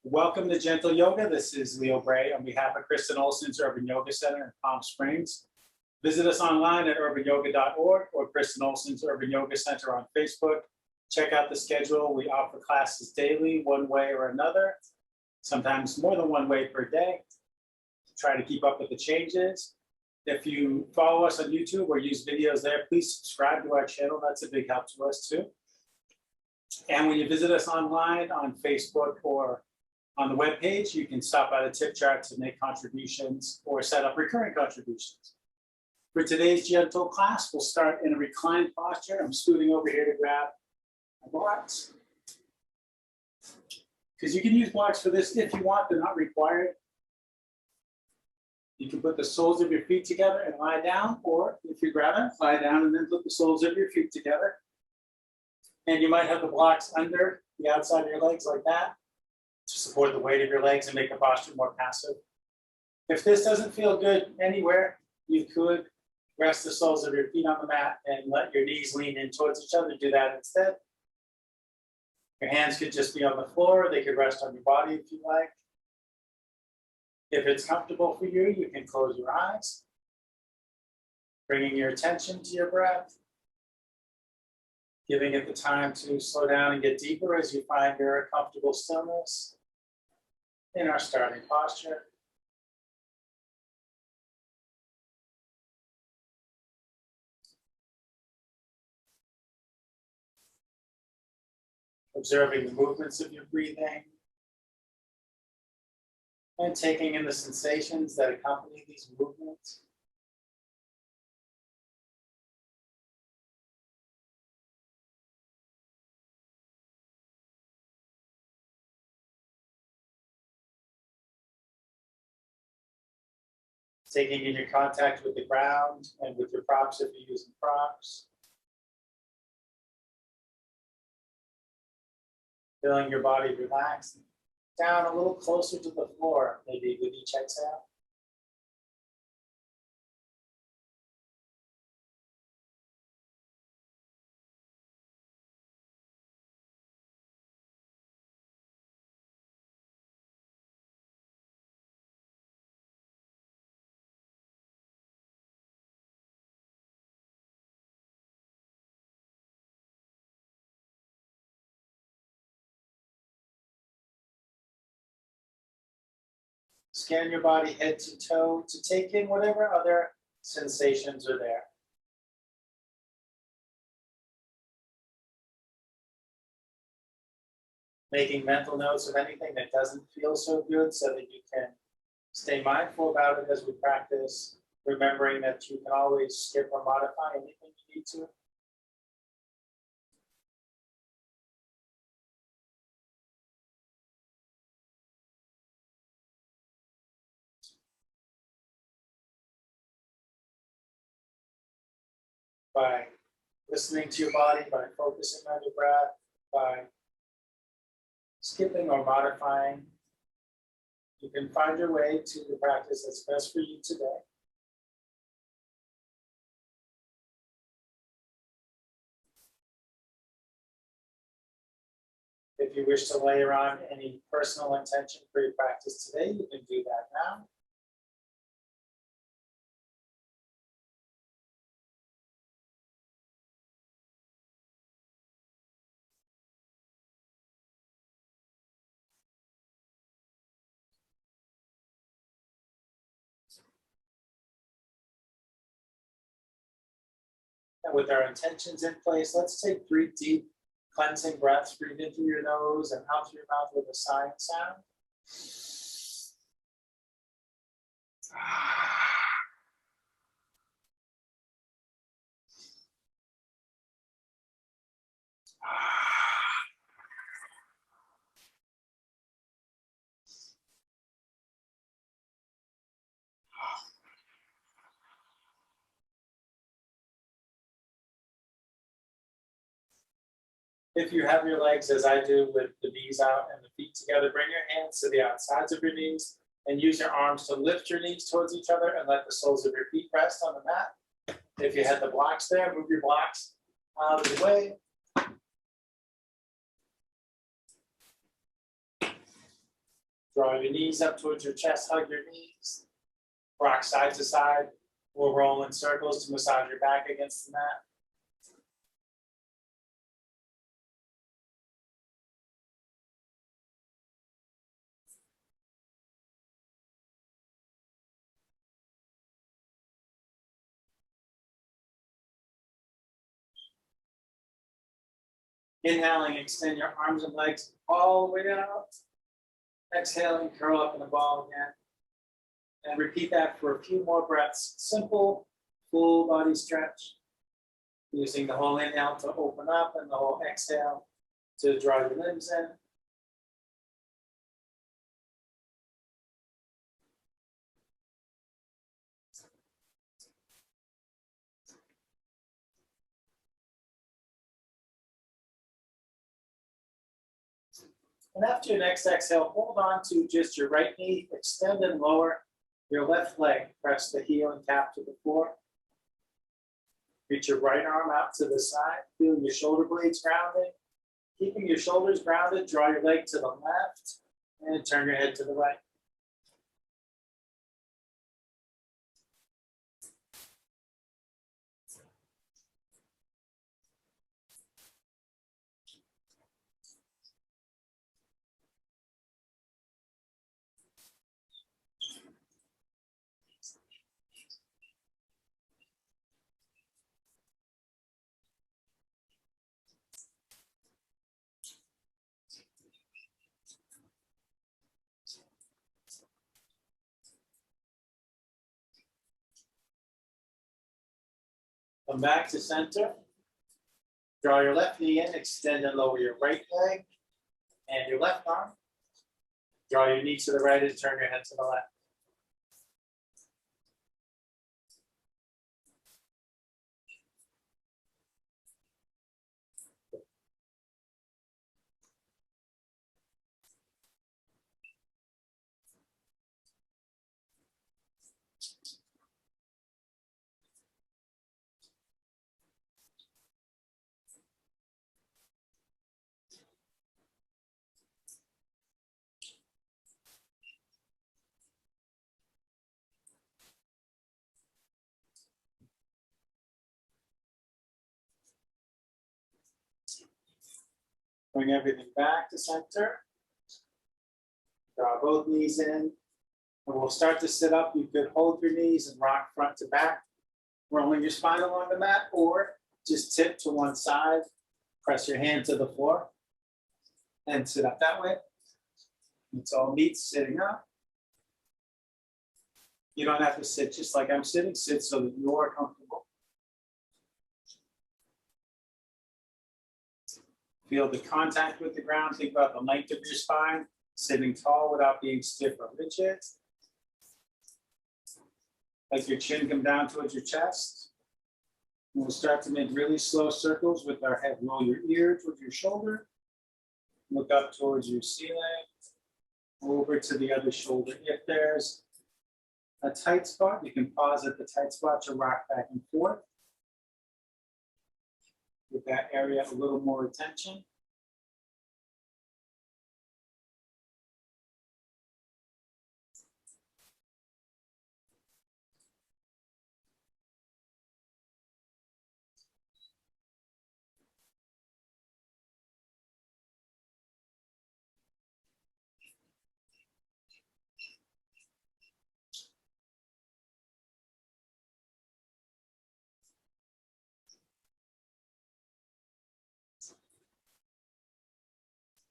Welcome to Gentle Yoga. This is Leo Bray on behalf of Kristen Olson's Urban Yoga Center in Palm Springs. Visit us online at urbanyoga.org or Kristen Olson's Urban Yoga Center on Facebook. Check out the schedule. We offer classes daily, one way or another, sometimes more than one way per day. Try to keep up with the changes. If you follow us on YouTube or use videos there, please subscribe to our channel. That's a big help to us too. And when you visit us online on Facebook or on the webpage, you can stop by the tip jar to make contributions or set up recurring contributions. For today's gentle class, we'll start in a reclined posture. I'm scooting over here to grab my blocks. Because you can use blocks for this if you want, they're not required. You can put the soles of your feet together and lie down, or if you're grabbing, lie down and then put the soles of your feet together. And you might have the blocks under the outside of your legs like that to support the weight of your legs and make the posture more passive. If this doesn't feel good anywhere, you could rest the soles of your feet on the mat and let your knees lean in towards each other. Do that instead. Your hands could just be on the floor. They could rest on your body if you like. If it's comfortable for you, you can close your eyes, bringing your attention to your breath, giving it the time to slow down and get deeper as you find your comfortable stillness in our starting posture. Observing the movements of your breathing and taking in the sensations that accompany these movements. Taking in your contact with the ground and with your props if you're using props. Feeling your body relax down a little closer to the floor, maybe with each exhale. Scan your body head to toe to take in whatever other sensations are there. Making mental notes of anything that doesn't feel so good so that you can stay mindful about it as we practice, remembering that you can always skip or modify anything you need to. By listening to your body, by focusing on your breath, by skipping or modifying, you can find your way to the practice that's best for you today. If you wish to layer on any personal intention for your practice today, you can do that now. And with our intentions in place, let's take 3 deep cleansing breaths. Breathe in through your nose and out through your mouth with a sighing sound. If you have your legs, as I do, with the knees out and the feet together, bring your hands to the outsides of your knees and use your arms to lift your knees towards each other and let the soles of your feet rest on the mat. If you had the blocks there, move your blocks out of the way. Draw your knees up towards your chest, hug your knees. Rock side to side. We'll roll in circles to massage your back against the mat. Inhaling, extend your arms and legs all the way out. Exhaling, curl up in a ball again. And repeat that for a few more breaths. Simple, full body stretch. Using the whole inhale to open up and the whole exhale to draw your limbs in. And after your next exhale, hold on to just your right knee, extend and lower your left leg. Press the heel and tap to the floor. Reach your right arm out to the side, feeling your shoulder blades grounding. Keeping your shoulders grounded, draw your leg to the left and turn your head to the right. Come back to center. Draw your left knee in, extend and lower your right leg and your left arm. Draw your knee to the right and turn your head to the left. Bring everything back to center. Draw both knees in. And we'll start to sit up. You could hold your knees and rock front to back, rolling your spine along the mat, or just tip to one side, press your hand to the floor, and sit up that way. It's all meat sitting up. You don't have to sit just like I'm sitting. Sit so that you're comfortable. Feel the contact with the ground. Think about the length of your spine. Sitting tall without being stiff or rigid. Let your chin come down towards your chest. And we'll start to make really slow circles with our head. Roll your ear towards your shoulder. Look up towards your ceiling. Over to the other shoulder. If there's a tight spot, you can pause at the tight spot to rock back and forth. Give that area a little more attention.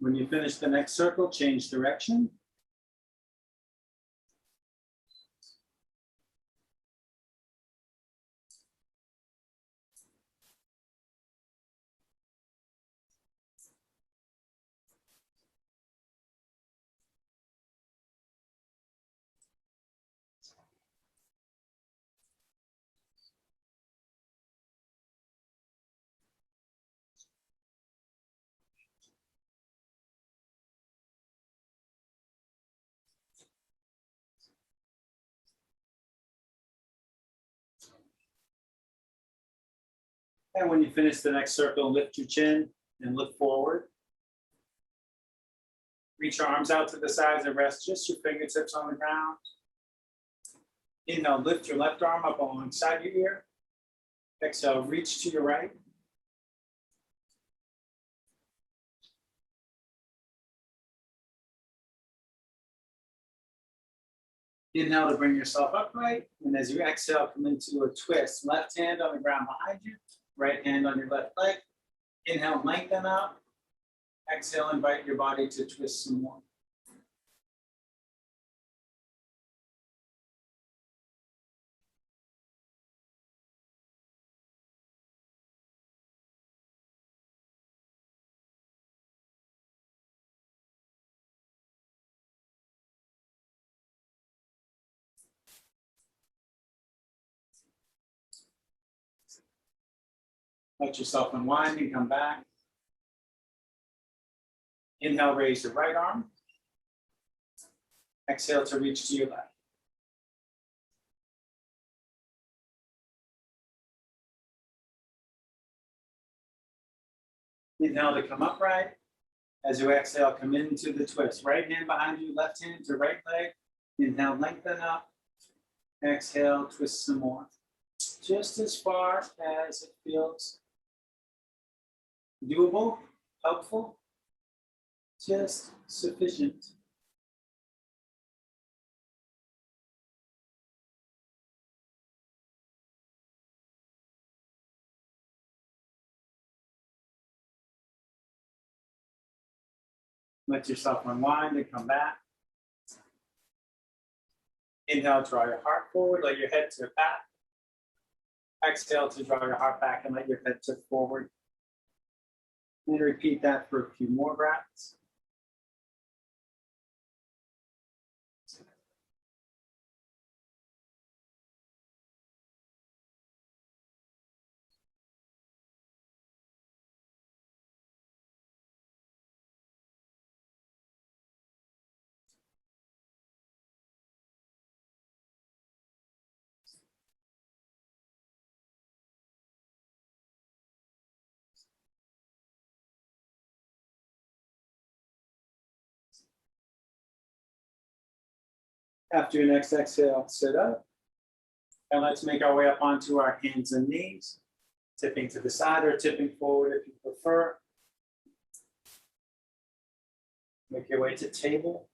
When you finish the next circle, change direction. And when you finish the next circle, lift your chin and look forward. Reach your arms out to the sides and rest just your fingertips on the ground. Inhale, lift your left arm up alongside your ear. Exhale, reach to your right. Inhale to bring yourself upright. And as you exhale, come into a twist. Left hand on the ground behind you, right hand on your left leg. Inhale, lengthen out. Exhale, invite your body to twist some more. Let yourself unwind and come back. Inhale, raise your right arm. Exhale to reach to your left. Inhale to come upright. As you exhale, come into the twist. Right hand behind you, left hand to right leg. Inhale, lengthen up. Exhale, twist some more. Just as far as it feels doable, helpful, just sufficient. Let yourself unwind and come back. Inhale, draw your heart forward, let your head tip back. Exhale to draw your heart back and let your head tip forward. And repeat that for a few more breaths. After your next exhale, sit up. And let's make our way up onto our hands and knees, tipping to the side or tipping forward if you prefer. Make your way to table.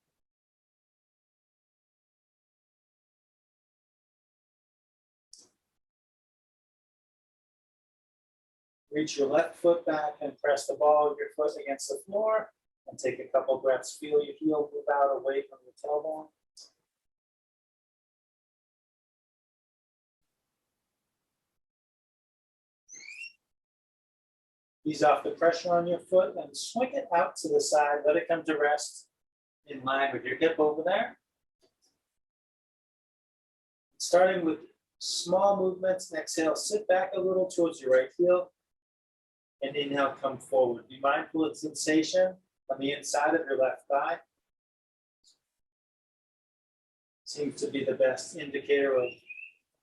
Reach your left foot back and press the ball of your foot against the floor and take a couple breaths. Feel your heel move out away from your tailbone. Ease off the pressure on your foot and swing it out to the side. Let it come to rest in line with your hip over there. Starting with small movements, and exhale, sit back a little towards your right heel. And inhale, come forward. Be mindful of sensation on the inside of your left thigh. Seems to be the best indicator of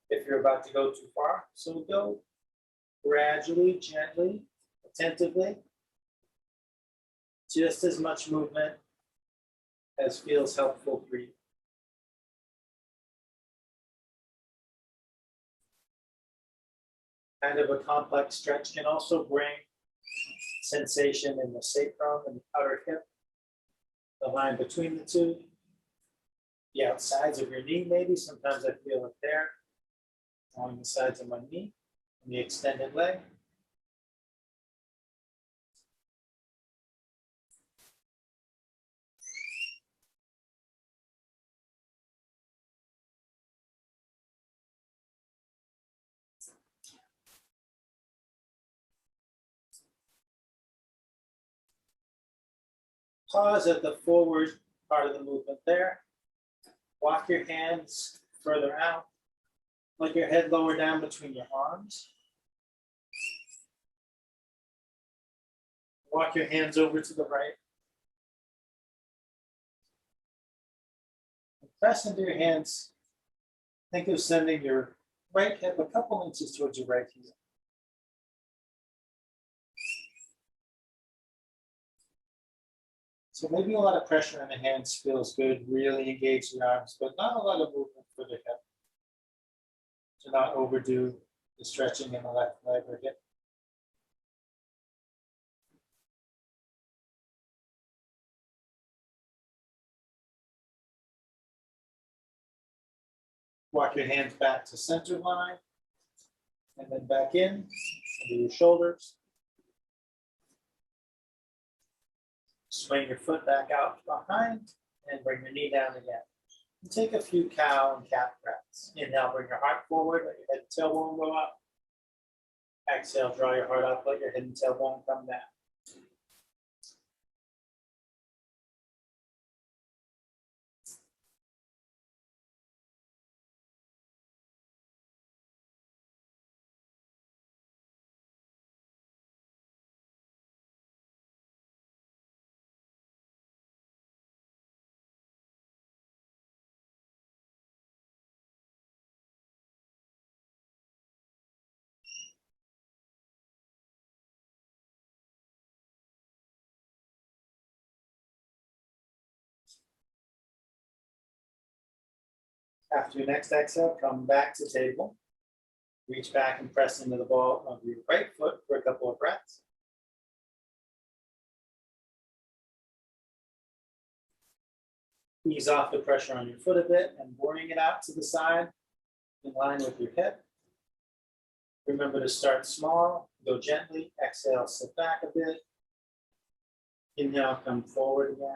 if you're about to go too far. So go gradually, gently, attentively. Just as much movement as feels helpful for you. Kind of a complex stretch can also bring sensation in the sacrum and the outer hip, the line between the two, the outsides of your knee maybe. Sometimes I feel it there, along the sides of my knee, and the extended leg. Pause at the forward part of the movement there. Walk your hands further out. Let your head lower down between your arms. Walk your hands over to the right. And press into your hands. Think of sending your right hip a couple inches towards your right heel. So maybe a lot of pressure on the hands feels good, really engage the arms, but not a lot of movement for the hip. To not overdo the stretching in the left leg or hip. Walk your hands back to center line, and then back in, under your shoulders. Swing your foot back out behind, and bring your knee down again. And take a few cow and cat breaths. Inhale, bring your heart forward, let your head and tailbone go up. Exhale, draw your heart up, let your head and tailbone come down. After your next exhale, come back to table. Reach back and press into the ball of your right foot for a couple of breaths. Ease off the pressure on your foot a bit and bring it out to the side in line with your hip. Remember to start small, go gently, exhale, sit back a bit. Inhale, come forward again.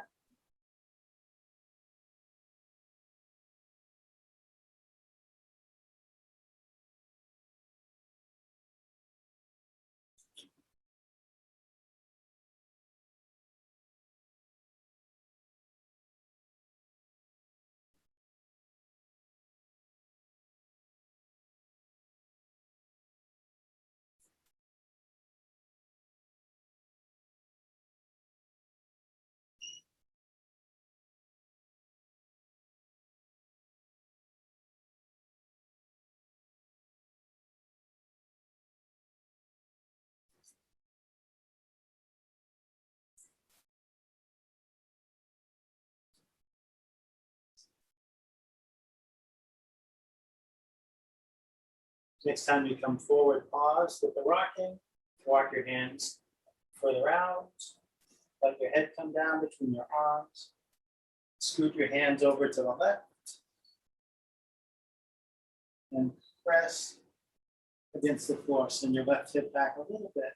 Next time you come forward, pause with the rocking. Walk your hands further out. Let your head come down between your arms. Scoot your hands over to the left. And press against the floor. Send your left hip back a little bit.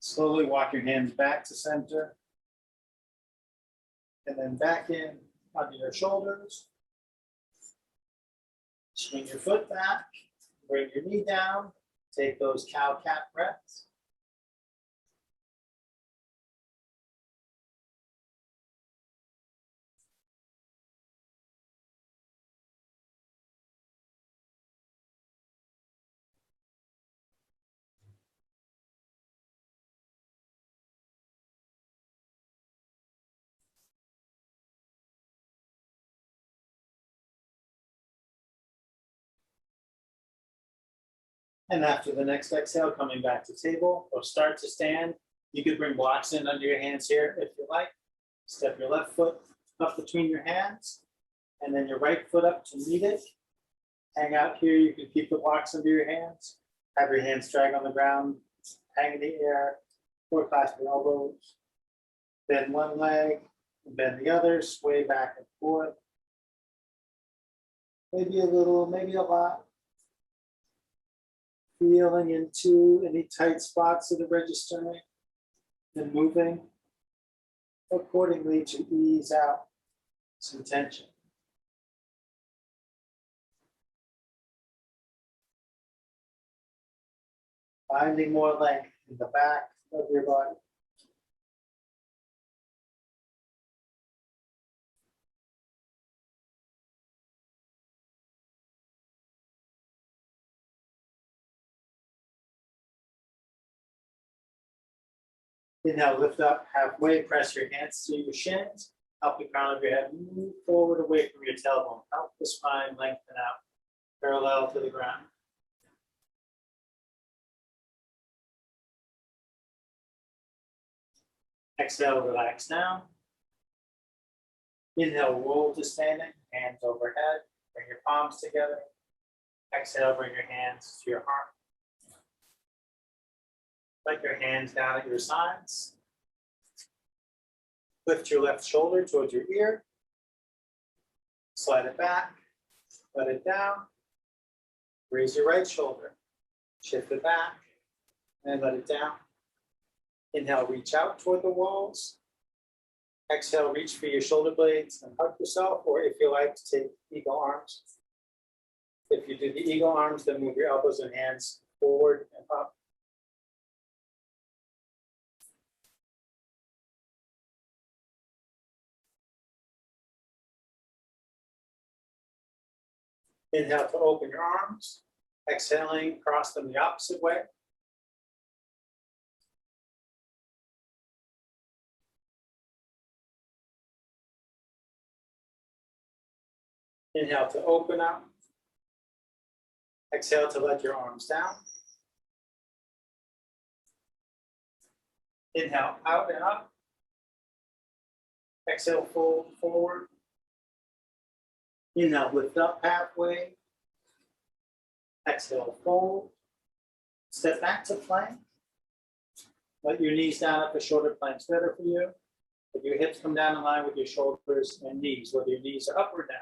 Slowly walk your hands back to center. And then back in under your shoulders. Swing your foot back. Bring your knee down. Take those cow-cat breaths. And after the next exhale, coming back to table or start to stand. You could bring blocks in under your hands here if you like. Step your left foot up between your hands and then your right foot up to meet it. Hang out here. You can keep the blocks under your hands. Have your hands drag on the ground, hang in the air, or clasp your elbows. Bend one leg, bend the other, sway back and forth. Maybe a little, maybe a lot. Feeling into any tight spots that are registering and moving accordingly to ease out some tension. Finding more length in the back of your body. Inhale, lift up halfway, press your hands to your shins, help the crown of your head move forward away from your tailbone, help the spine lengthen out, parallel to the ground. Exhale, relax down. Inhale, roll to standing, hands overhead, bring your palms together. Exhale, bring your hands to your heart. Let your hands down at your sides. Lift your left shoulder towards your ear. Slide it back, let it down. Raise your right shoulder, shift it back, and let it down. Inhale, reach out toward the walls. Exhale, reach for your shoulder blades and hug yourself, or if you like to take eagle arms. If you do the eagle arms, then move your elbows and hands forward and up. Inhale to open your arms. Exhaling, cross them the opposite way. Inhale to open up. Exhale to let your arms down. Inhale out and up. Exhale, fold forward. Inhale, lift up halfway. Exhale, fold. Step back to plank. Let your knees down if a shorter plank's better for you. Let your hips come down in line with your shoulders and knees, whether your knees are up or down.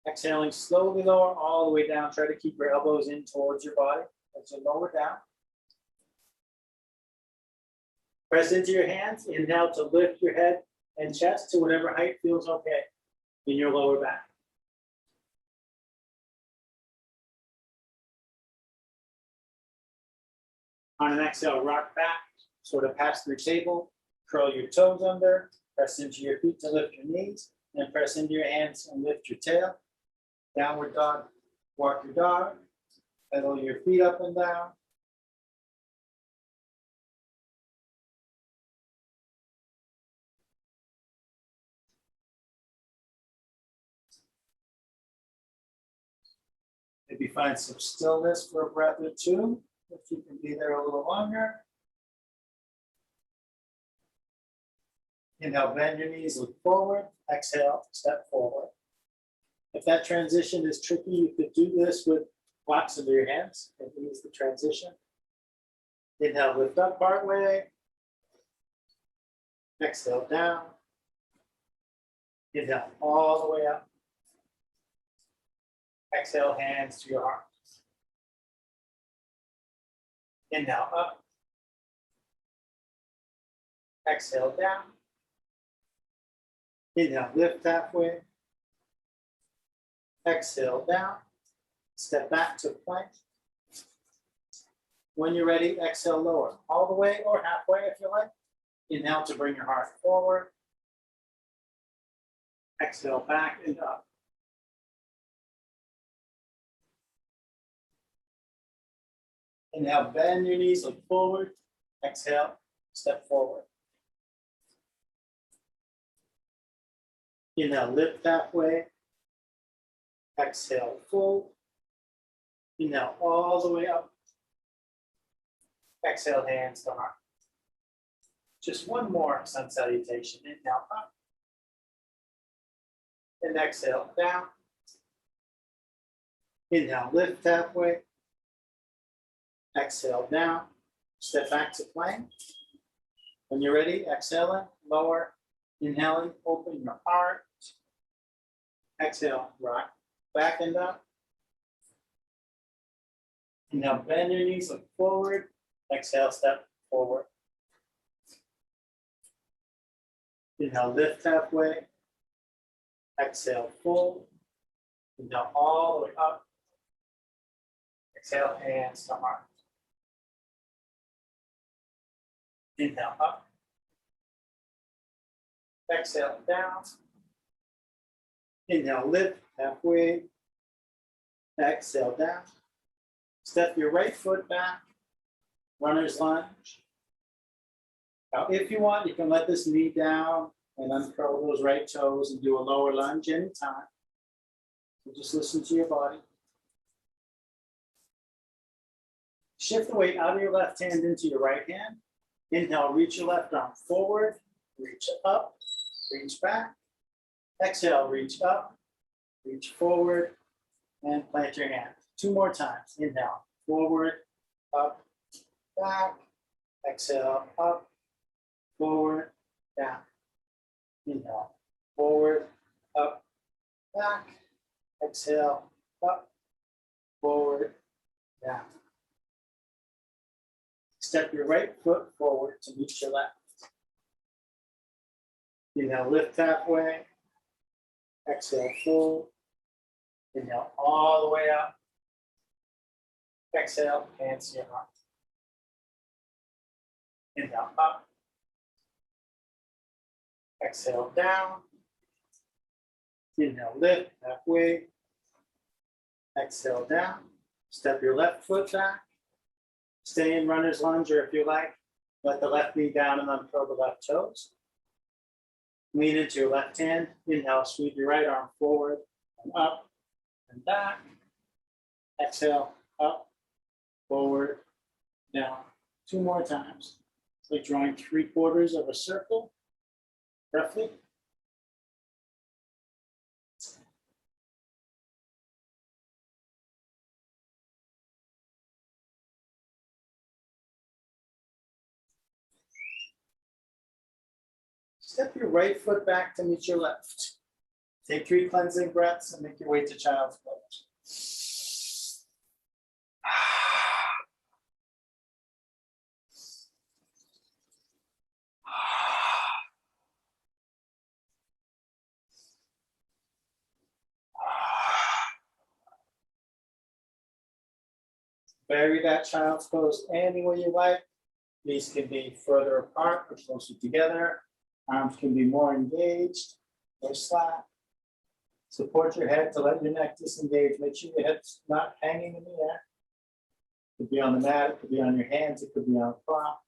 Exhaling, slowly lower all the way down. Try to keep your elbows in towards your body as you lower down. Press into your hands. Inhale to lift your head and chest to whatever height feels okay in your lower back. On an exhale, rock back, sort of pass through table, curl your toes under, press into your feet to lift your knees, and press into your hands and lift your tail. Downward dog, walk your dog, pedal your feet up and down. Maybe find some stillness for a breath or two, if you can be there a little longer. Inhale, bend your knees, look forward. Exhale, step forward. If that transition is tricky, you could do this with blocks under your hands and ease the transition. Inhale, lift up partway. Exhale, down. Inhale, all the way up. Exhale, hands to your heart. Inhale, up. Exhale, down. Inhale, lift halfway. Exhale, down. Step back to plank. When you're ready, exhale, lower. All the way or halfway if you like. Inhale to bring your heart forward. Exhale, back and up. Inhale, bend your knees, look forward. Exhale, step forward. Inhale, lift halfway. Exhale, fold. Inhale, all the way up. Exhale, hands to heart. Just one more sun salutation. Inhale, up. And exhale, down. Inhale, lift halfway. Exhale, down. Step back to plank. When you're ready, exhaling, lower. Inhaling, open your heart. Exhale, rock back and up. Inhale, bend your knees, look forward. Exhale, step forward. Inhale, lift halfway. Exhale, fold. Inhale, all the way up. Exhale, hands to heart. Inhale, up. Exhale, down. Inhale, lift halfway. Exhale, down. Step your right foot back. Runner's lunge. Now, if you want, you can let this knee down and uncurl those right toes and do a lower lunge anytime. So just listen to your body. Shift the weight out of your left hand into your right hand. Inhale, reach your left arm forward, reach up, reach back. Exhale, reach up, reach forward, and plant your hand. 2 more times. Inhale, forward, up, back. Exhale, up, forward, down. Inhale, forward, up, back. Exhale, up, forward, down. Step your right foot forward to meet your left. Inhale, lift halfway. Exhale, fold. Inhale, all the way up. Exhale, hands to your heart. Inhale, up. Exhale, down. Inhale, lift halfway. Exhale, down. Step your left foot back. Stay in runner's lunge, or if you like, let the left knee down and uncurl the left toes. Lean into your left hand. Inhale, sweep your right arm forward and up and back. Exhale, up, forward, down. 2 more times. It's like drawing 3/4 of a circle, roughly. Step your right foot back to meet your left. Take 3 cleansing breaths and make your way to child's pose. Vary that child's pose any way you like. Knees can be further apart or closer together. Arms can be more engaged or slack. Support your head to let your neck disengage. Make sure your head's not hanging in the air. It could be on the mat, it could be on your hands, it could be on a prop.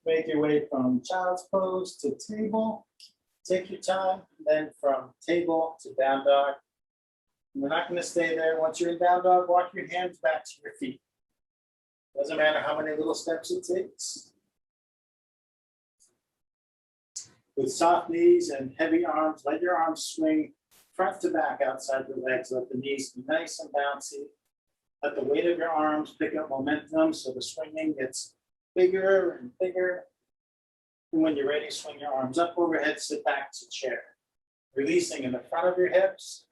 Make your way from child's pose to table. Take your time, then from table to down dog. We're not going to stay there. Once you're in down dog, walk your hands back to your feet. Doesn't matter how many little steps it takes. With soft knees and heavy arms, let your arms swing front to back outside your legs. Let the knees be nice and bouncy. Let the weight of your arms pick up momentum so the swinging gets bigger and bigger. And when you're ready, swing your arms up overhead, sit back to chair. Releasing in the front of your hips,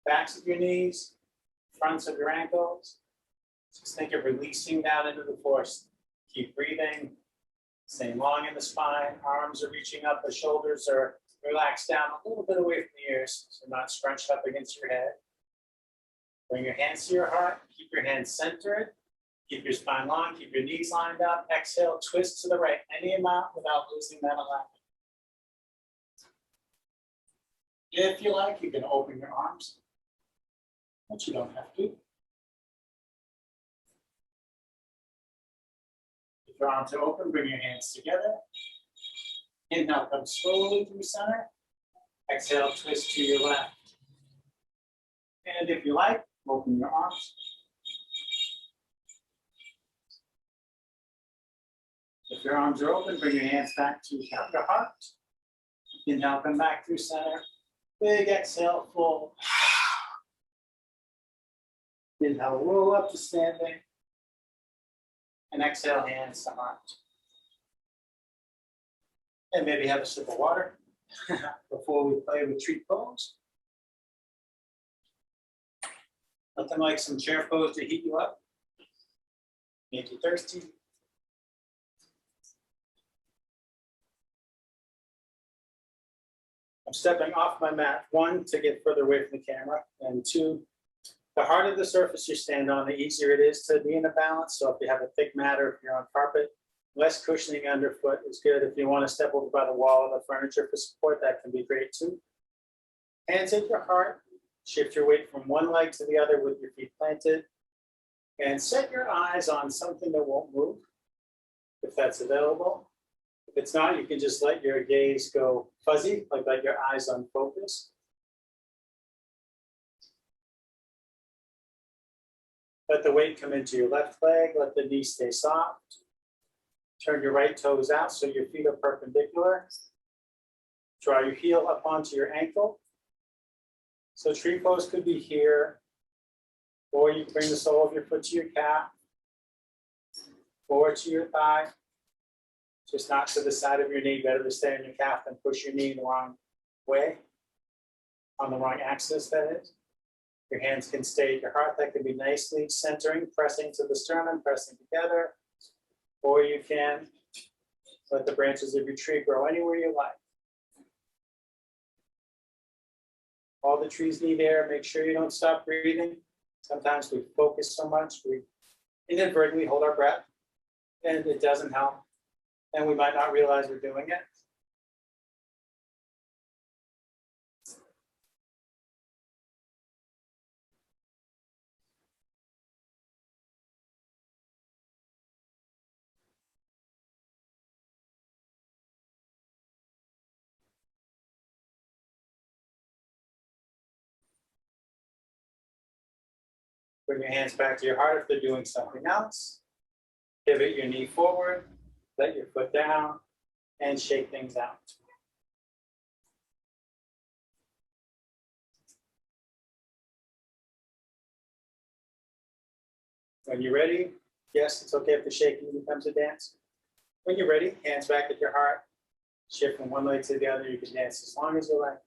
backs of your knees, fronts of your ankles. Just think of releasing down into the floor. Keep breathing, staying long in the spine. Arms are reaching up, the shoulders are relaxed down a little bit away from the ears, so not scrunched up against your head. Bring your hands to your heart, keep your hands centered. Keep your spine long, keep your knees lined up. Exhale, twist to the right, any amount without losing that alignment. If you like, you can open your arms, but you don't have to. If your arms are open, bring your hands together. Inhale, come slowly through center. Exhale, twist to your left. And if you like, open your arms. If your arms are open, bring your hands back to your heart. Inhale, come back through center. Big exhale, full. Inhale, roll up to standing. And exhale, hands to heart. And maybe have a sip of water before we play with tree pose. Nothing like some chair pose to heat you up. Make you thirsty. I'm stepping off my mat, one, to get further away from the camera, and two, the harder the surface you stand on, the easier it is to be in a balance. So if you have a thick mat or if you're on carpet, less cushioning underfoot is good. If you want to step over by the wall of the furniture for support, that can be great too. Hands at your heart, shift your weight from one leg to the other with your feet planted, and set your eyes on something that won't move, if that's available. If it's not, you can just let your gaze go fuzzy, like let your eyes unfocus. Let the weight come into your left leg, let the knee stay soft. Turn your right toes out so your feet are perpendicular. Draw your heel up onto your ankle. So tree pose could be here, or you can bring the sole of your foot to your calf, or to your thigh. Just not to the side of your knee, better to stay on your calf than push your knee in the wrong way, on the wrong axis, that is. Your hands can stay at your heart. That can be nicely centering, pressing to the sternum, pressing together. Or you can let the branches of your tree grow anywhere you like. All the trees need air. Make sure you don't stop breathing. Sometimes we focus so much, we inadvertently hold our breath, and it doesn't help. And we might not realize we're doing it. Bring your hands back to your heart if they're doing something else. Pivot your knee forward, let your foot down, and shake things out. When you're ready, yes, it's okay if the shaking becomes a dance. When you're ready, hands back at your heart. Shift from one leg to the other. You can dance as long as you like.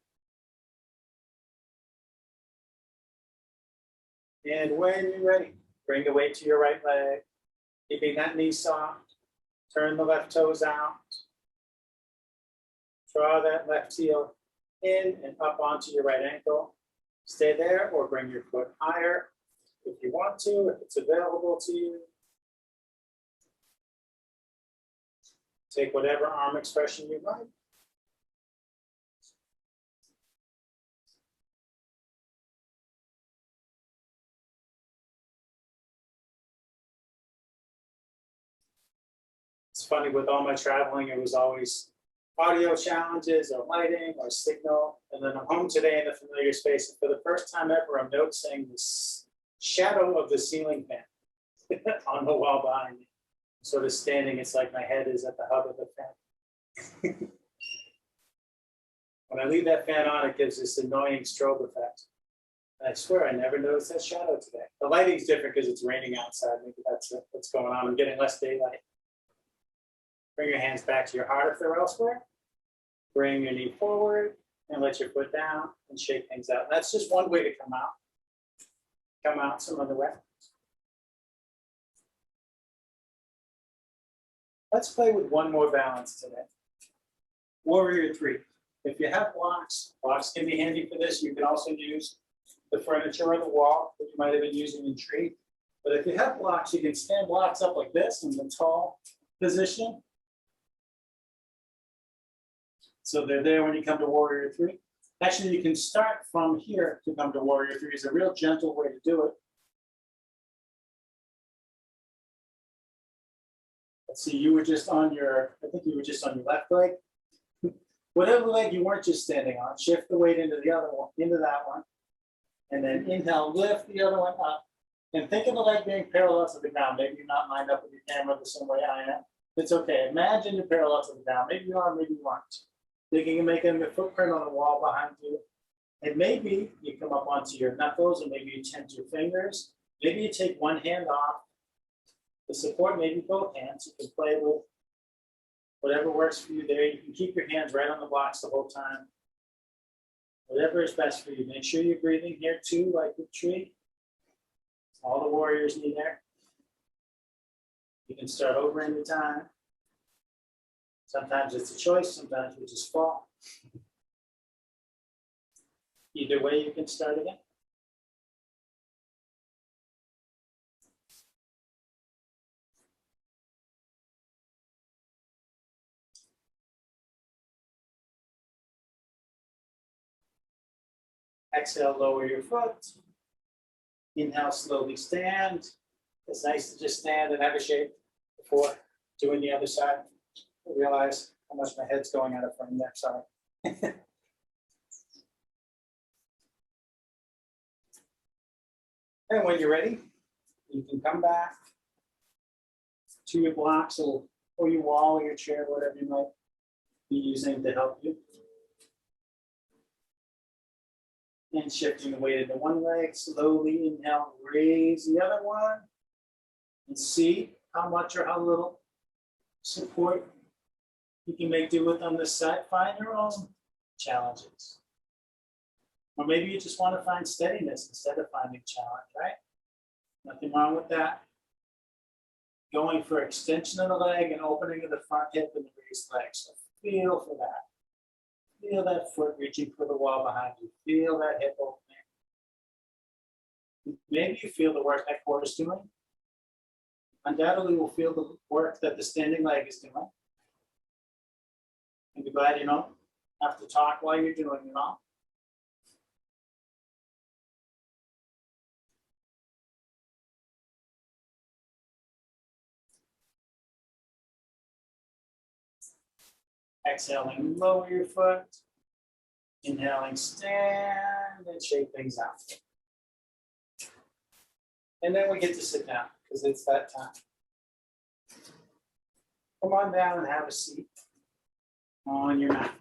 And when you're ready, bring the weight to your right leg, keeping that knee soft. Turn the left toes out. Draw that left heel in and up onto your right ankle. Stay there or bring your foot higher if you want to, if it's available to you. Take whatever arm expression you like. It's funny, with all my traveling, it was always audio challenges or lighting or signal. And then I'm home today in a familiar space. And for the first time ever, I'm noticing this shadow of the ceiling fan on the wall behind me. Sort of standing, it's like my head is at the hub of the fan. When I leave that fan on, it gives this annoying strobe effect. And I swear I never noticed that shadow today. The lighting's different because it's raining outside. Maybe that's what's going on. I'm getting less daylight. Bring your hands back to your heart if they're elsewhere. Bring your knee forward and let your foot down and shake things out. That's just one way to come out. Come out some other way. Let's play with one more balance today. Warrior three. If you have blocks, blocks can be handy for this. You can also use the furniture or the wall that you might have been using in tree. But if you have blocks, you can stand blocks up like this in the tall position. So they're there when you come to Warrior three. Actually, you can start from here to come to Warrior three. It's a real gentle way to do it. Let's see, you were just on your, I think you were just on your left leg. Whatever leg you weren't just standing on, shift the weight into the other one, into that one. And then inhale, lift the other one up. And think of the leg being parallel to the ground. Maybe you're not lined up with your camera the same way I am. It's okay. Imagine you're parallel to the ground. Maybe you are, maybe you aren't. Thinking of making a footprint on the wall behind you. And maybe you come up onto your knuckles, or maybe you tempt your fingers. Maybe you take one hand off the support, maybe both hands. You can play with whatever works for you there. You can keep your hands right on the blocks the whole time. Whatever is best for you. Make sure you're breathing here too, like the tree. All the warriors need air. You can start over any time. Sometimes it's a choice, sometimes we just fall. Either way, you can start again. Exhale, lower your foot. Inhale, slowly stand. It's nice to just stand and have a shape before doing the other side. I realize how much my head's going out of frame there, sorry. And when you're ready, you can come back to your blocks or your wall or your chair, whatever you might be using to help you. And shifting the weight into one leg, slowly inhale, raise the other one. And see how much or how little support you can make do with on this side. Find your own challenges. Or maybe you just want to find steadiness instead of finding challenge, right? Nothing wrong with that. Going for extension of the leg and opening of the front hip and the raised leg. So feel for that. Feel that foot reaching for the wall behind you. Feel that hip opening. Maybe you feel the work that core is doing. Undoubtedly, we'll feel the work that the standing leg is doing. And be glad you don't have to talk while you're doing it all. Exhaling, lower your foot. Inhaling, stand and shake things out. And then we get to sit down because it's that time. Come on down and have a seat on your mat.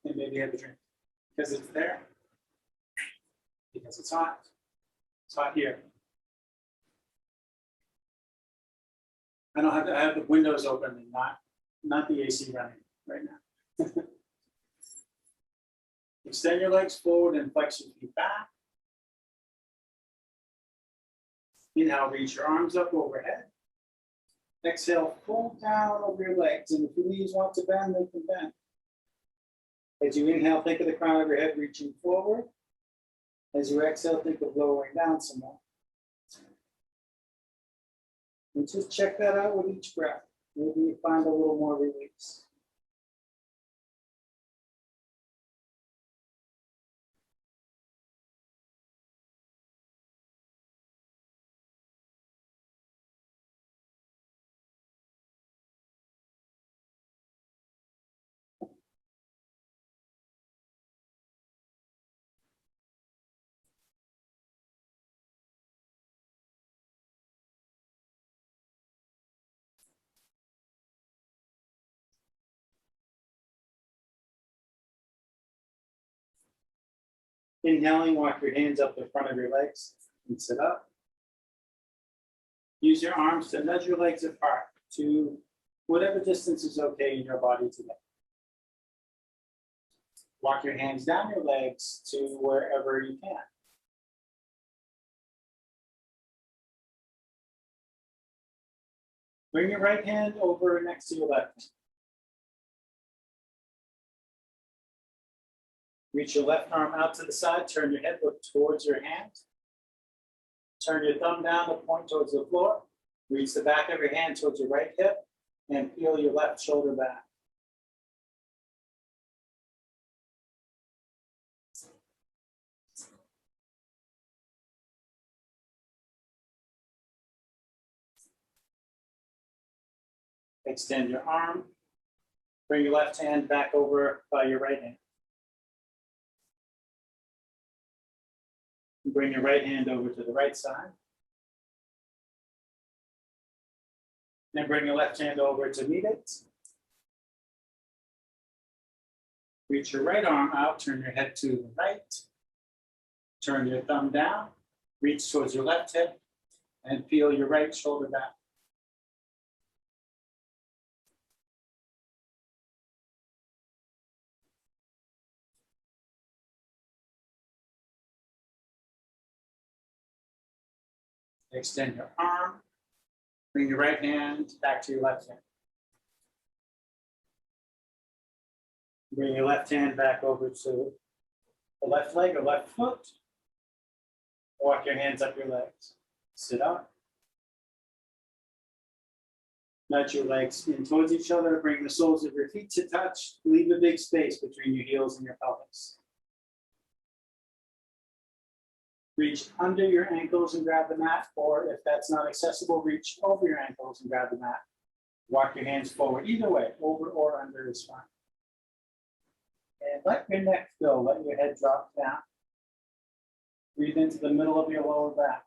And maybe have a drink because it's there. Because it's hot. It's hot here. I don't have to have the windows open and not the AC running right now. Extend your legs forward and flex your feet back. Inhale, reach your arms up overhead. Exhale, pull down over your legs. And if your knees want to bend, they can bend. As you inhale, think of the crown of your head reaching forward. As you exhale, think of lowering down some more. And just check that out with each breath. Maybe you find a little more release. Inhaling, walk your hands up the front of your legs and sit up. Use your arms to nudge your legs apart to whatever distance is okay in your body today. Walk your hands down your legs to wherever you can. Bring your right hand over next to your left hand. Reach your left arm out to the side, turn your head, look towards your hand. Turn your thumb down to point towards the floor. Reach the back of your hand towards your right hip and peel your left shoulder back. Extend your arm. Bring your left hand back over by your right hand. Bring your right hand over to the right side. Then bring your left hand over to meet it. Reach your right arm out, turn your head to the right. Turn your thumb down, reach towards your left hip, and feel your right shoulder back. Extend your arm, bring your right hand back to your left hand. Bring your left hand back over to the left leg or left foot. Walk your hands up your legs. Sit up. Nudge your legs in towards each other. Bring the soles of your feet to touch. Leave a big space between your heels and your pelvis. Reach under your ankles and grab the mat, or if that's not accessible, reach over your ankles and grab the mat. Walk your hands forward. Either way, over or under is fine. And let your neck go. Let your head drop down. Breathe into the middle of your lower back.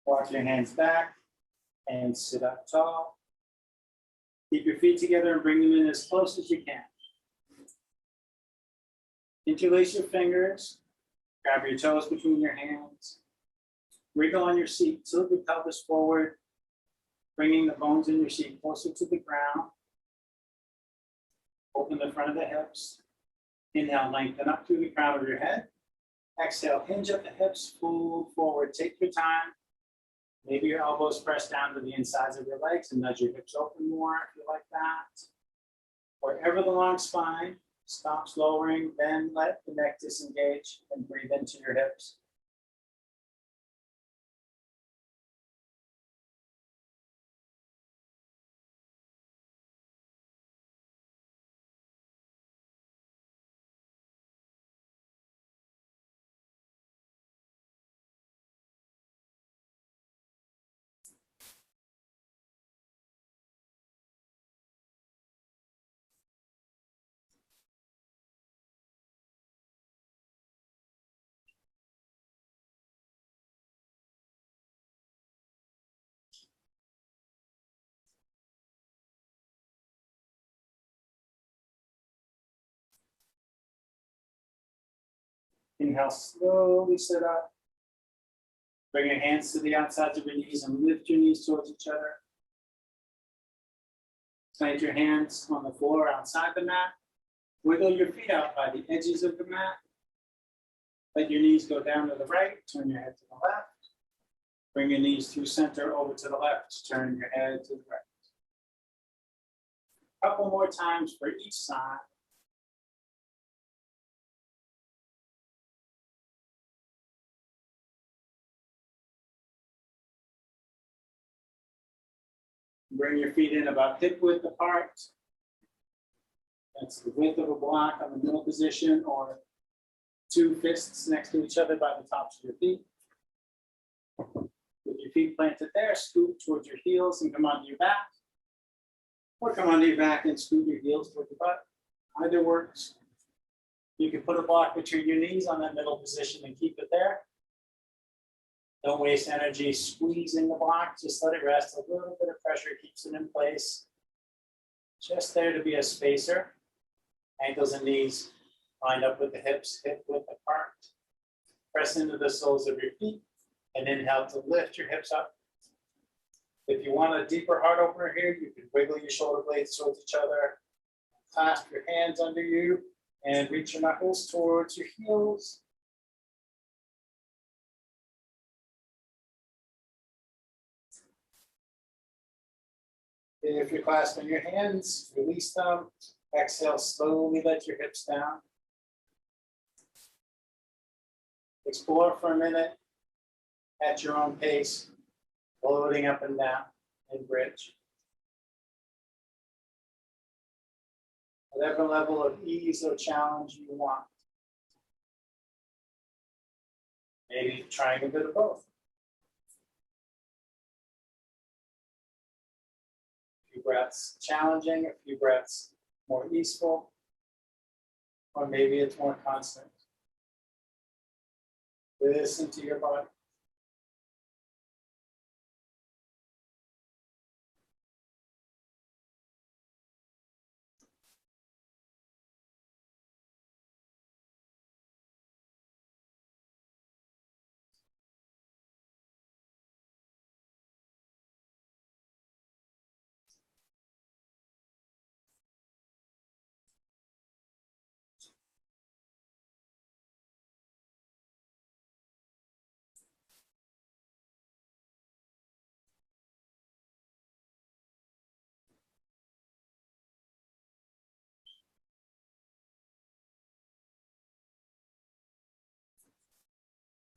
Walk your hands back and sit up tall. Keep your feet together and bring them in as close as you can. Interlace your fingers. Grab your toes between your hands. Wriggle on your seat. Tilt your pelvis forward, bringing the bones in your seat closer to the ground. Open the front of the hips. Inhale, lengthen up through the crown of your head. Exhale, hinge at the hips, fold forward. Take your time. Maybe your elbows press down to the insides of your legs and nudge your hips open more if you like that. Wherever the long spine stops lowering, then let the neck disengage and breathe into your hips. Inhale, slowly sit up. Bring your hands to the outsides of your knees and lift your knees towards each other. Plant your hands on the floor outside the mat. Wiggle your feet out by the edges of the mat. Let your knees go down to the right. Turn your head to the left. Bring your knees through center over to the left. Turn your head to the right. A couple more times for each side. Bring your feet in about hip width apart. That's the width of a block on the middle position, or two fists next to each other by the tops of your feet. With your feet planted there, scoot towards your heels and come onto your back. Or come onto your back and scoot your heels toward your butt. Either works. You can put a block between your knees on that middle position and keep it there. Don't waste energy squeezing the block, just let it rest. A little bit of pressure keeps it in place. Just there to be a spacer. Ankles and knees lined up with the hips, hip width apart. Press into the soles of your feet and inhale to lift your hips up. If you want a deeper heart opener here, you can wiggle your shoulder blades towards each other. Clasp your hands under you and reach your knuckles towards your heels. If you're clasping your hands, release them. Exhale, slowly let your hips down. Explore for a minute at your own pace, floating up and down in bridge. Whatever level of ease or challenge you want. Maybe trying a bit of both. A few breaths challenging, a few breaths more easeful, or maybe it's more constant. Listen to your body.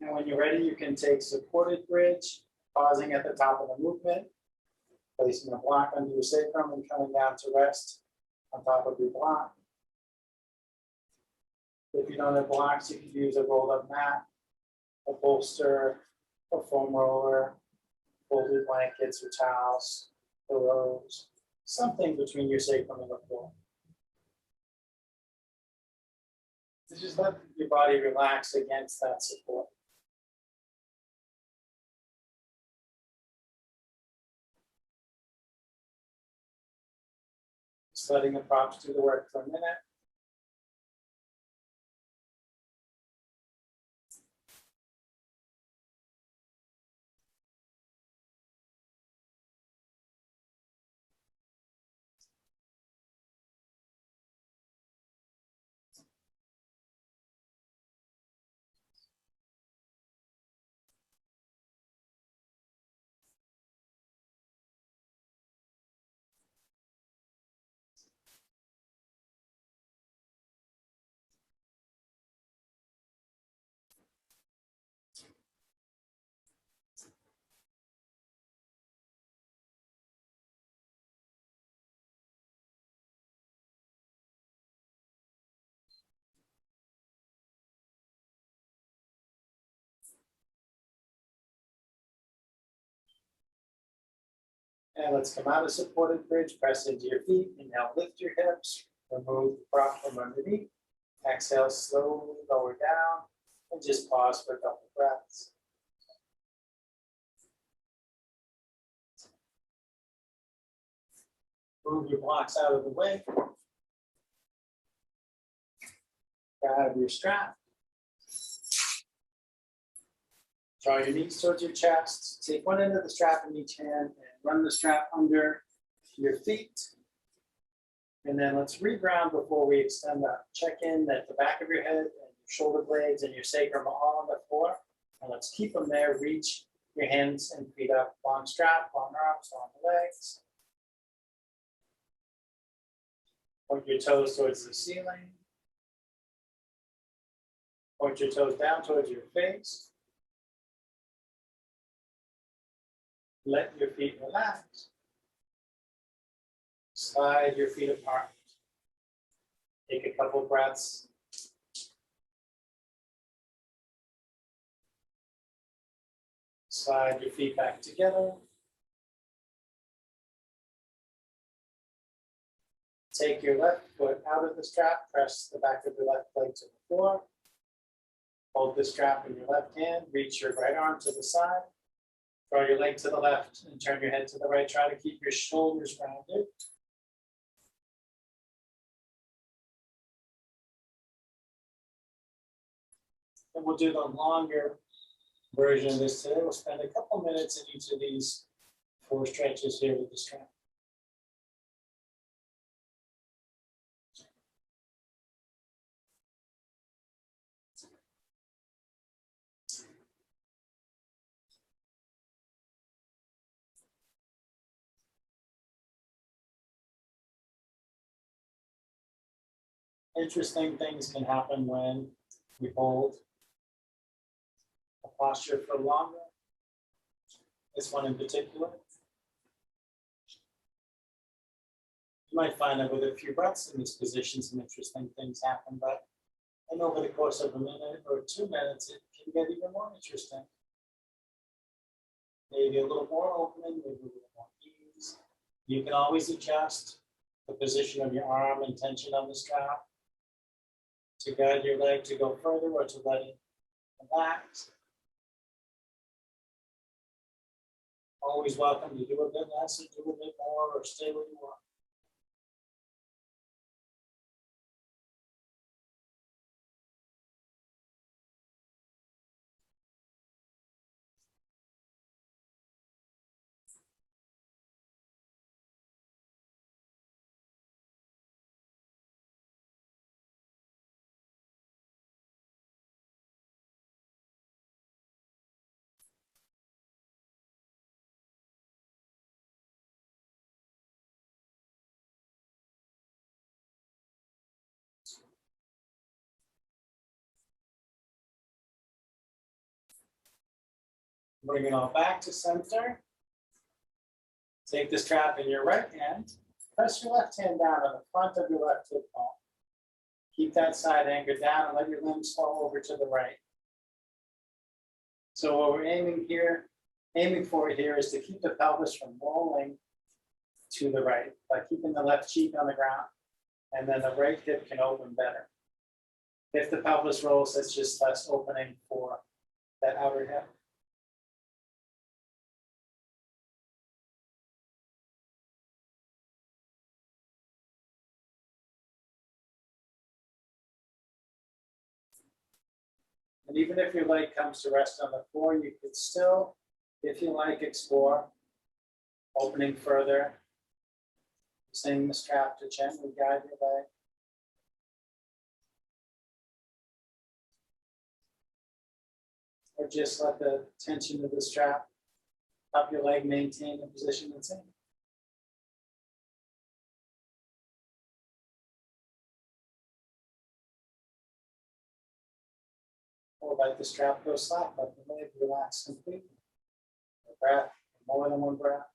And when you're ready, you can take supported bridge, pausing at the top of the movement, placing a block under your sacrum and coming down to rest on top of your block. If you don't have blocks, you can use a rolled up mat, a bolster, a foam roller, folded blankets or towels, pillows, something between your sacrum and the floor. So just let your body relax against that support. Just letting the props do the work for a minute. And let's come out of supported bridge, press into your feet, and now lift your hips, remove the prop from underneath. Exhale, slowly lower down, and just pause for a couple breaths. Move your blocks out of the way. Grab your strap. Draw your knees towards your chest. Take one end of the strap in each hand and run the strap under your feet. And then let's reground before we extend up. Check in that the back of your head and your shoulder blades and your sacrum are all on the floor. And let's keep them there. Reach your hands and feet up. Long strap, long arms, long legs. Point your toes towards the ceiling. Point your toes down towards your face. Let your feet relax. Slide your feet apart. Take a couple breaths. Slide your feet back together. Take your left foot out of the strap. Press the back of your left leg to the floor. Hold the strap in your left hand. Reach your right arm to the side. Draw your leg to the left and turn your head to the right. Try to keep your shoulders rounded. And we'll do the longer version of this today. We'll spend a couple minutes in each of these 4 stretches here with the strap. Interesting things can happen when we hold a posture for longer. This one in particular. You might find that with a few breaths in this position, some interesting things happen, but and over the course of a minute or 2 minutes, it can get even more interesting. Maybe a little more opening, maybe a little more ease. You can always adjust the position of your arm and tension on the strap to guide your leg to go further or to let it relax. Always welcome to do a bit less or do a bit more or stay where you are. Bring it all back to center. Take the strap in your right hand. Press your left hand down on the front of your left hip bone. Keep that side anchored down and let your limbs fall over to the right. So what we're aiming for here is to keep the pelvis from rolling to the right by keeping the left cheek on the ground, and then the right hip can open better. If the pelvis rolls, that's just less opening for that outer hip. And even if your leg comes to rest on the floor, you could still, if you like, explore opening further, using the strap to gently guide your leg. Or just let the tension of the strap help your leg maintain the position it's in. Or let the strap go slack, let the leg relax completely. A breath, more than one breath.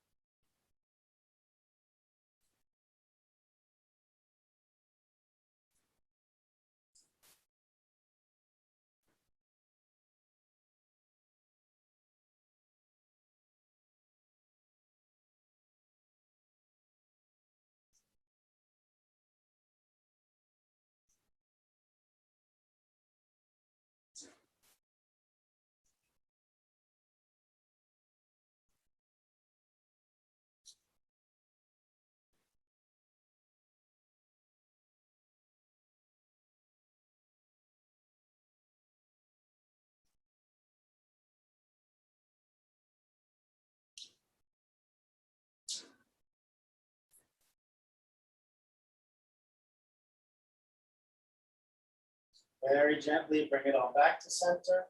Very gently bring it all back to center.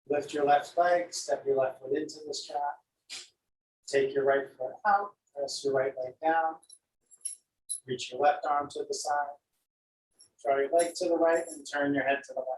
Lift your left leg, step your left foot into the strap. Take your right foot out, press your right leg down. Reach your left arm to the side. Draw your leg to the right and turn your head to the left.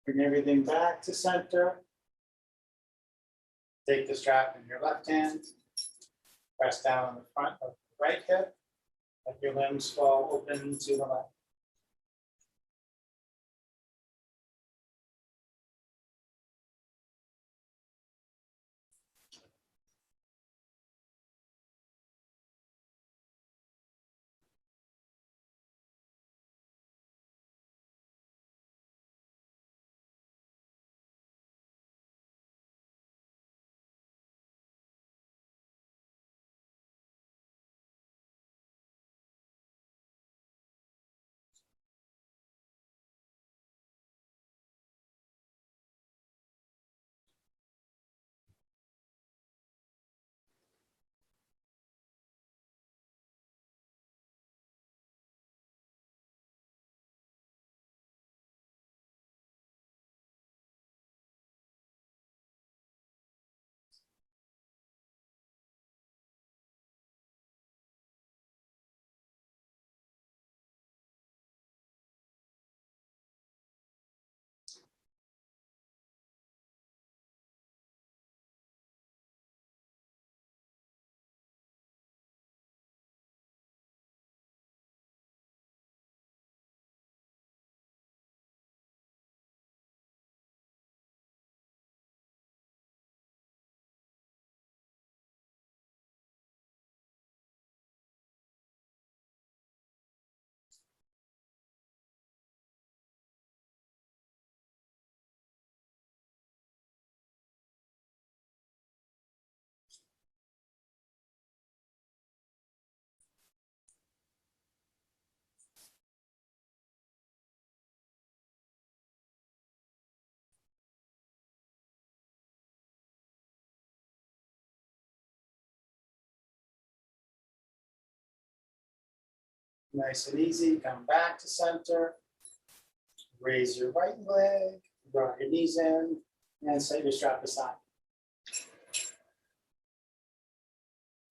Bring everything back to center. Take the strap in your left hand. Press down on the front of the right hip. Let your limbs fall open to the left. Nice and easy, come back to center. Raise your right leg, draw your knees in, and set your strap aside.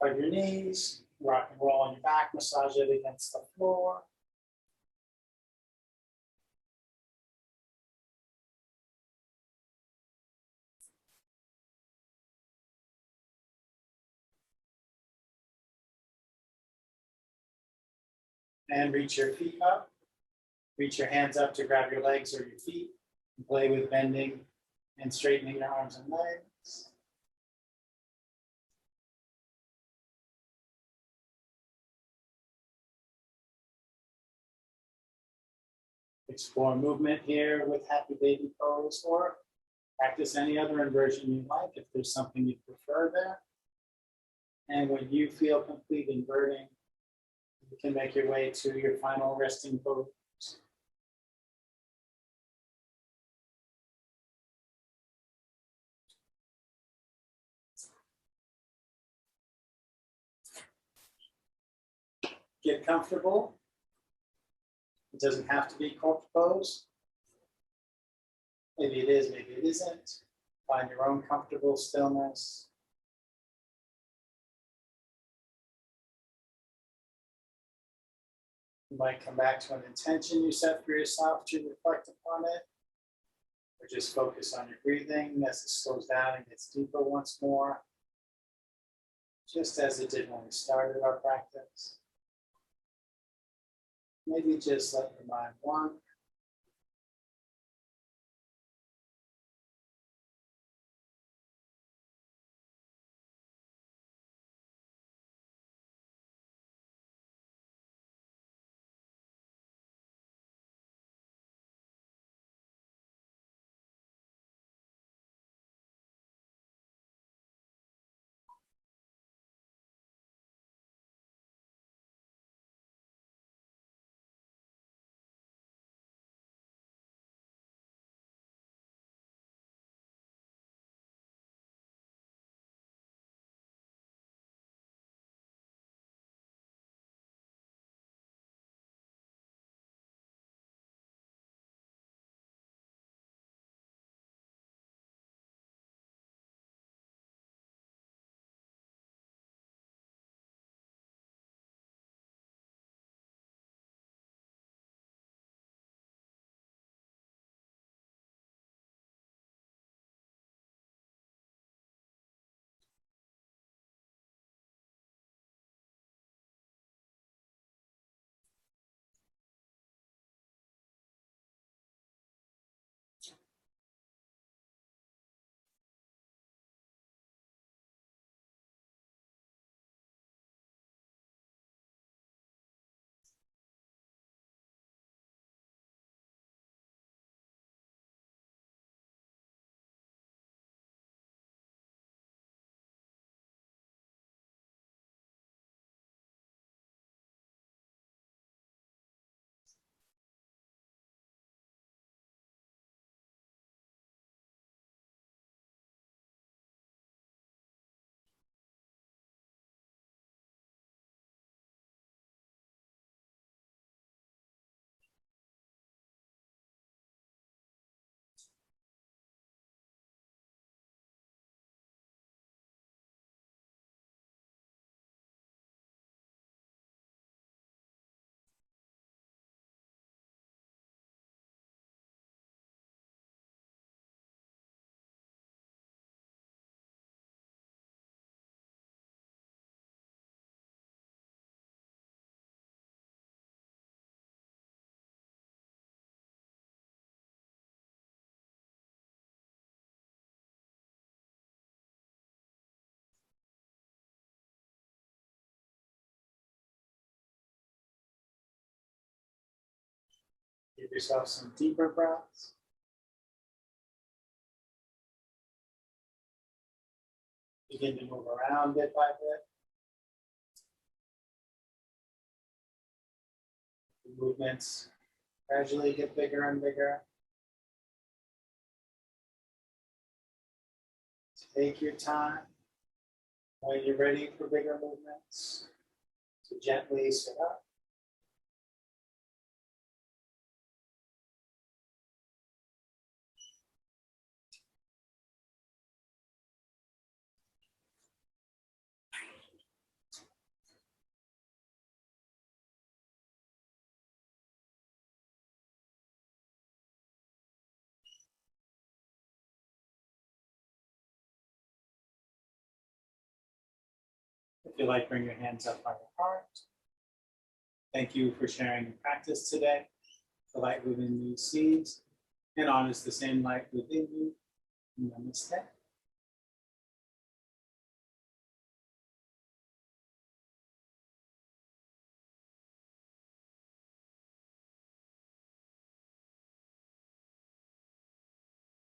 Hug your knees, rock and roll on your back, massage it against the floor. And reach your feet up. Reach your hands up to grab your legs or your feet. And play with bending and straightening your arms and legs. Explore movement here with happy baby pose, or practice any other inversion you like if there's something you prefer there. And when you feel complete inverting, you can make your way to your final resting pose. Get comfortable. It doesn't have to be corpse pose. Maybe it is, maybe it isn't. Find your own comfortable stillness. You might come back to an intention you set for yourself to reflect upon it, or just focus on your breathing as it slows down and gets deeper once more, just as it did when we started our practice. Maybe just let your mind wander. Give yourself some deeper breaths. Begin to move around bit by bit. The movements gradually get bigger and bigger. Take your time. When you're ready for bigger movements, to gently sit up. If you like, bring your hands up by your heart. Thank you for sharing your practice today. The light within you sees and honors the same light within you. Namaste.